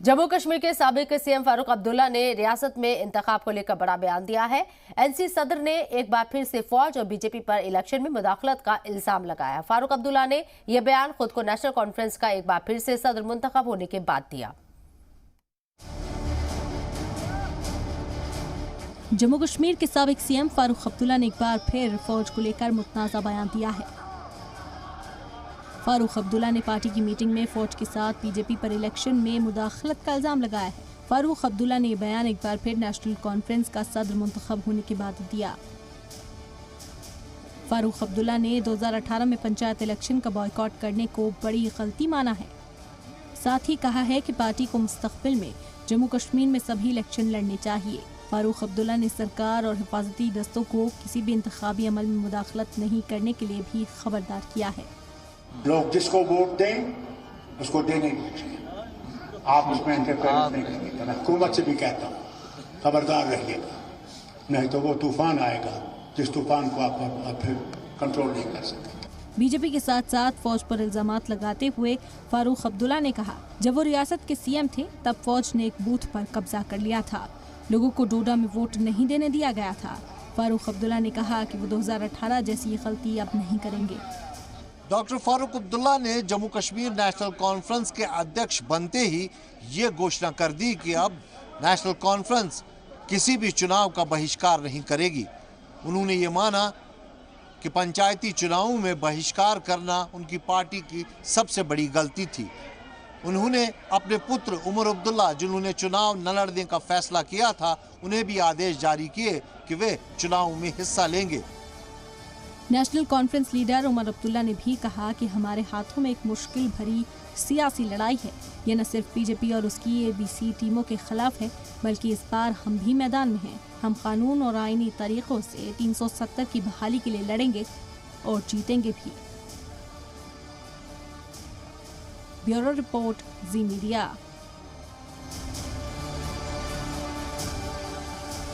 जम्मू कश्मीर के साबिक सीएम फारूक अब्दुल्ला ने रियासत में इंतखाब को लेकर बड़ा बयान दिया है। एनसी सदर ने एक बार फिर से फौज और बीजेपी पर इलेक्शन में मुदाखलत का इल्जाम लगाया। फारूक अब्दुल्ला ने यह बयान खुद को नेशनल कॉन्फ्रेंस का एक बार फिर से सदर मुंतखब होने के बाद दिया। जम्मू कश्मीर के साबिक सीएम फारूक अब्दुल्ला ने एक बार फिर फौज को लेकर मुतनाज़ा बयान दिया है। फारूक अब्दुल्ला ने पार्टी की मीटिंग में फौज के साथ बीजेपी पर इलेक्शन में मुदाखलत का इल्जाम लगाया है। फारूक अब्दुल्ला ने यह बयान एक बार फिर नेशनल कॉन्फ्रेंस का सदर मुंतखब होने के बाद दिया। फारूक अब्दुल्ला ने 2018 में पंचायत इलेक्शन का बॉयकॉट करने को बड़ी गलती माना है। साथ ही कहा है कि पार्टी को मुस्तकबिल में जम्मू कश्मीर में सभी इलेक्शन लड़ने चाहिए। फारूक अब्दुल्ला ने सरकार और हिफाजती दस्तों को किसी भी इंतखाबी अमल में मुदाखलत नहीं करने के लिए भी खबरदार किया है। लोग जिसको वोट दें उसको देने दीजिए, आप उसमें इंटरफेरेंस नहीं करिएगा। मैं हुकूमत से भी कहता हूँ खबरदार रहिएगा, नहीं तो वो तूफान आएगा जिस तूफान को आप फिर कंट्रोल नहीं कर सकते। बीजेपी के साथ साथ फौज पर इल्जामात लगाते हुए फारूक अब्दुल्ला ने कहा, जब वो रियासत के सीएम थे तब फौज ने एक बूथ पर कब्जा कर लिया था। लोगों को डोडा में वोट नहीं देने दिया गया था। फारूक अब्दुल्ला ने कहा कि वो 2018 जैसी गलती अब नहीं करेंगे। डॉक्टर फारूक अब्दुल्ला ने जम्मू कश्मीर नेशनल कॉन्फ्रेंस के अध्यक्ष बनते ही ये घोषणा कर दी कि अब नेशनल कॉन्फ्रेंस किसी भी चुनाव का बहिष्कार नहीं करेगी। उन्होंने ये माना कि पंचायती चुनावों में बहिष्कार करना उनकी पार्टी की सबसे बड़ी गलती थी। उन्होंने अपने पुत्र उमर अब्दुल्ला, जिन्होंने चुनाव न लड़ने का फैसला किया था, उन्हें भी आदेश जारी किए कि वे चुनाव में हिस्सा लेंगे। नेशनल कॉन्फ्रेंस लीडर उमर अब्दुल्ला ने भी कहा कि हमारे हाथों में एक मुश्किल भरी सियासी लड़ाई है। यह न सिर्फ बीजेपी और उसकी एबीसी टीमों के खिलाफ है, बल्कि इस बार हम भी मैदान में हैं। हम कानून और आईनी तरीकों से 370 की बहाली के लिए लड़ेंगे और जीतेंगे भी। ब्यूरो रिपोर्ट, जी मीडिया।